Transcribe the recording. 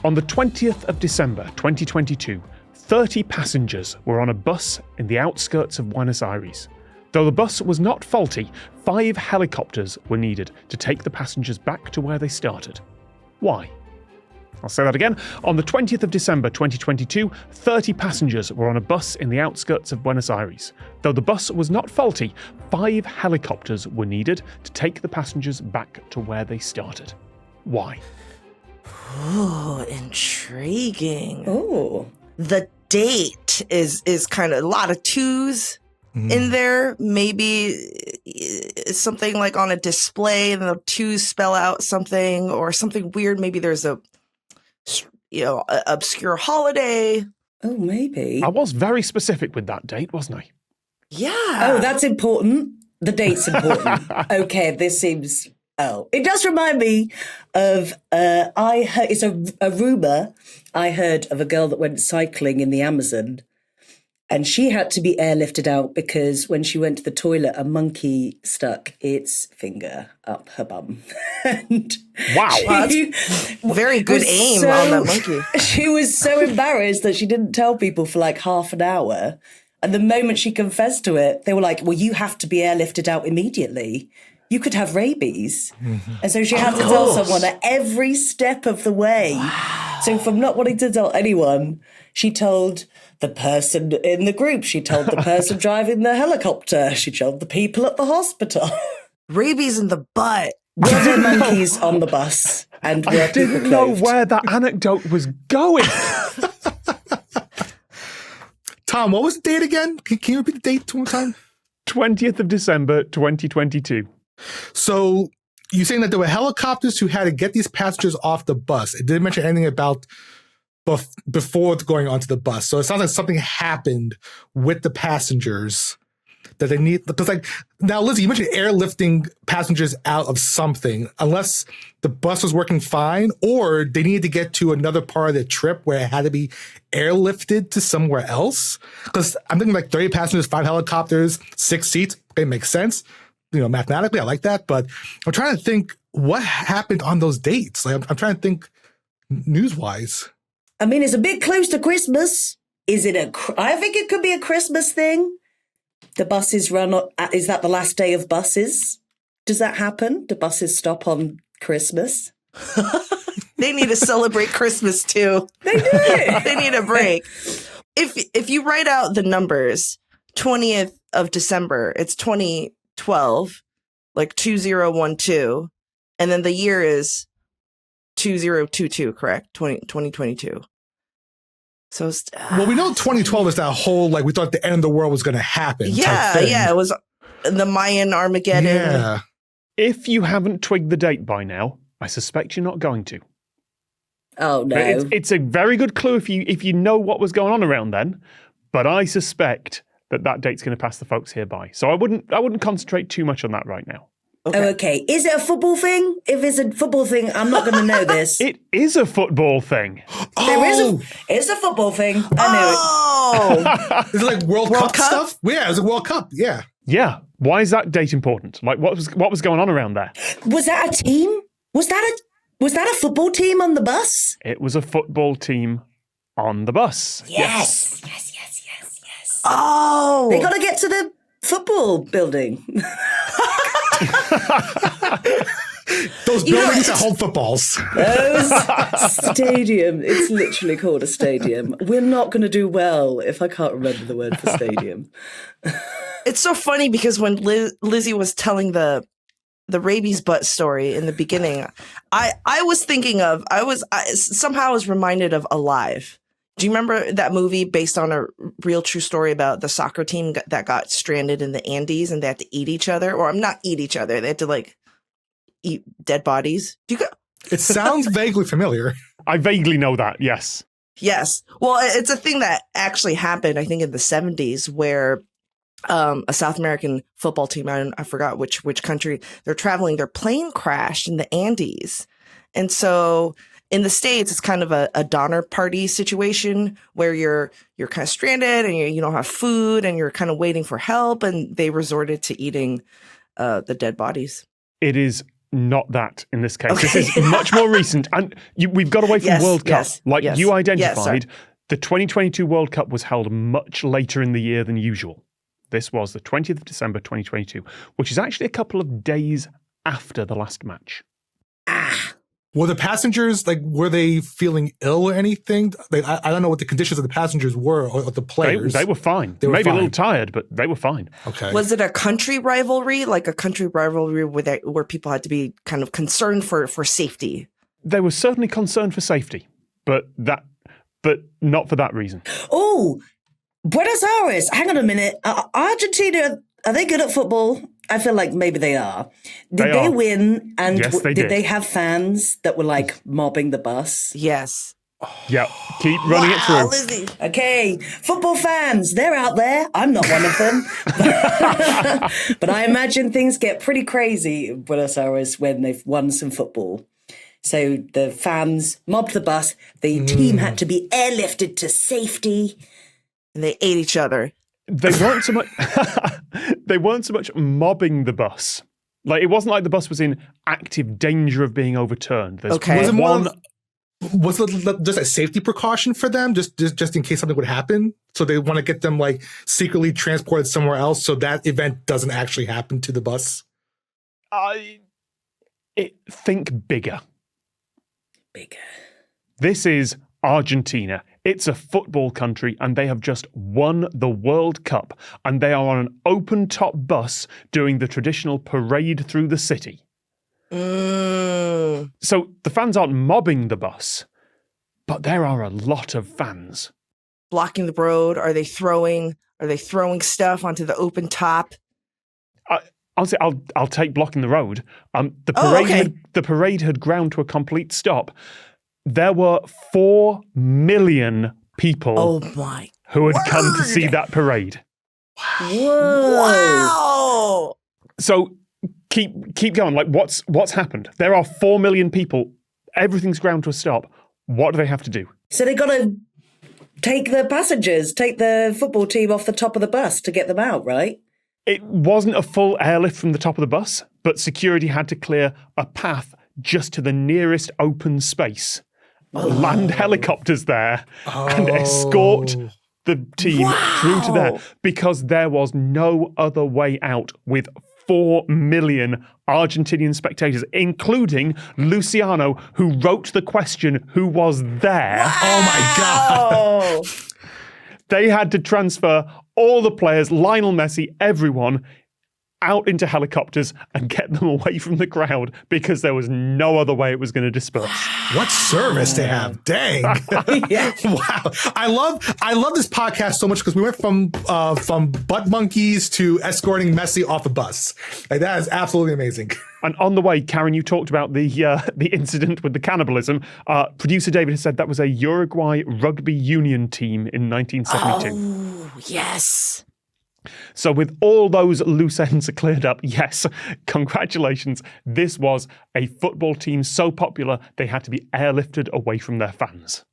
On the 20th of December 2022, 30 passengers were on a bus in the outskirts of Buenos Aires. Though the bus was not faulty, 5 helicopters were needed to take the passengers back to where they started. Why? I'll say that again. On the 20th of December 2022, 30 passengers were on a bus in the outskirts of Buenos Aires. Though the bus was not faulty, 5 helicopters were needed to take the passengers back to where they started. Why? Oh, intriguing. Oh. The date is kind of a lot of twos in there. Maybe something like on a display and the twos spell out something or something weird. Maybe there's a obscure holiday. Oh, maybe. I was very specific with that date, wasn't I? Yeah. Oh, that's important. The date's important. Okay, this seems... Oh, it does remind me of, I heard, it's a rumor I heard of a girl that went cycling in the Amazon and she had to be airlifted out because when she went to the toilet, a monkey stuck its finger up her bum. And wow. Very good aim on that monkey. She was so embarrassed that she didn't tell people for like half an hour. And the moment she confessed to it, they were like, well, you have to be airlifted out immediately. You could have rabies. Mm-hmm. And so she had to tell someone at every step of the way. Wow. So from not wanting to tell anyone, she told the person in the group, she told the person driving the helicopter, she told the people at the hospital. Rabies in the butt. Were there monkeys on the bus? And I didn't know where that anecdote was going. Tom, what was the date again? Can you repeat the date one more time? 20th of December, 2022. So you're saying that there were helicopters who had to get these passengers off the bus. It didn't mention anything about before going onto the bus. So it sounds like something happened with the passengers that they need. Because like now, Lizzy, you mentioned airlifting passengers out of something, unless the bus was working fine or they needed to get to another part of the trip where it had to be airlifted to somewhere else. Because I'm thinking like 30 passengers, 5 helicopters, 6 seats. Okay, makes sense. Mathematically, I like that, but I'm trying to think what happened on those dates. Like, I'm trying to think news-wise. I mean, it's a bit close to Christmas. I think it could be a Christmas thing. The buses run on, is that the last day of buses? Does that happen? Do buses stop on Christmas? They need to celebrate Christmas too. They do. They need a break. If you write out the numbers, 20th of December, it's 2012, like 2012, and then the year is 2022, correct? 2022. So well, we know 2012 is that whole like we thought the end of the world was going to happen. Yeah, it was the Mayan Armageddon. Yeah. If you haven't twigged the date by now, I suspect you're not going to. Oh no! It's a very good clue if you know what was going on around then, but I suspect that date's going to pass the folks here by. So I wouldn't concentrate too much on that right now. Okay. Oh, okay. Is it a football thing? If it's a football thing, I'm not going to know this. It is a football thing. It's a football thing. I knew it. Is it like World Cup stuff? Yeah, it was a World Cup. Yeah. Yeah. Why is that date important? Like, what was going on around there? Was that a team? Was that a football team on the bus? It was a football team on the bus. Yes. Oh, they got to get to the football building. Those buildings that hold footballs. Stadium. It's literally called a stadium. We're not going to do well if I can't remember the word for stadium. It's so funny because when Lizzy was telling the rabies butt story in the beginning, I was thinking of, I was reminded of Alive. Do you remember that movie based on a real true story about the soccer team that got stranded in the Andes and they had to eat each other? Or not eat each other. They had to like eat dead bodies. It sounds vaguely familiar. I vaguely know that, yes. Yes. Well, it's a thing that actually happened, I think, in the 70s where a South American football team, I forgot which country, they're traveling, their plane crashed in the Andes. And so in the States, it's kind of a Donner Party situation where you're kind of stranded and you don't have food and you're kind of waiting for help. And they resorted to eating the dead bodies. It is not that in this case. This is much more recent. And we've got away from World Cup. You identified, the 2022 World Cup was held much later in the year than usual. This was the 20th of December 2022, which is actually a couple of days after the last match. Were the passengers, were they feeling ill or anything? I don't know what the conditions of the passengers were or the players. They were fine. They were maybe a little tired, but they were fine. Okay. Was it a country rivalry, like a country rivalry where people had to be kind of concerned for safety? They were certainly concerned for safety, but not for that reason. Oh, Buenos Aires. Hang on a minute. Argentina, are they good at football? I feel like maybe they are. Did they win? And yes, they did. They have fans that were mobbing the bus? Yes. Yeah, keep running it through. Lizzy. Okay, football fans, they're out there. I'm not one of them. But I imagine things get pretty crazy in Buenos Aires when they've won some football. So the fans mobbed the bus. The team had to be airlifted to safety. And they ate each other. They weren't so much. They weren't so much mobbing the bus. It wasn't like the bus was in active danger of being overturned. Was it was it just a safety precaution for them, just in case something would happen? So they want to get them secretly transported somewhere else, so that event doesn't actually happen to the bus. Think bigger. Bigger. This is Argentina. It's a football country and they have just won the World Cup and they are on an open-top bus doing the traditional parade through the city. So the fans aren't mobbing the bus, but there are a lot of fans. Blocking the road? Are they throwing stuff onto the open top? I'll take blocking the road. The parade had ground to a complete stop. There were 4 million people who had come to see that parade. Wow. So keep going. What's happened? There are 4 million people. Everything's ground to a stop. What do they have to do? So they got to take the football team off the top of the bus to get them out, right? It wasn't a full airlift from the top of the bus, but security had to clear a path just to the nearest open space. Land helicopters there and escort the team through to there because there was no other way out with 4 million Argentinian spectators, including Luciano, who wrote the question, who was there. Wow. Oh my God. They had to transfer all the players, Lionel Messi, everyone, out into helicopters and get them away from the crowd because there was no other way it was going to disperse. What service they have. Dang. Yeah. Wow. I love this podcast so much because we went from butt monkeys to escorting Messi off a bus. That is absolutely amazing. And on the way, Karen, you talked about the incident with the cannibalism. Producer David has said that was a Uruguay rugby union team in 1972. Oh, yes. So with all those loose ends cleared up, yes, congratulations. This was a football team so popular they had to be airlifted away from their fans.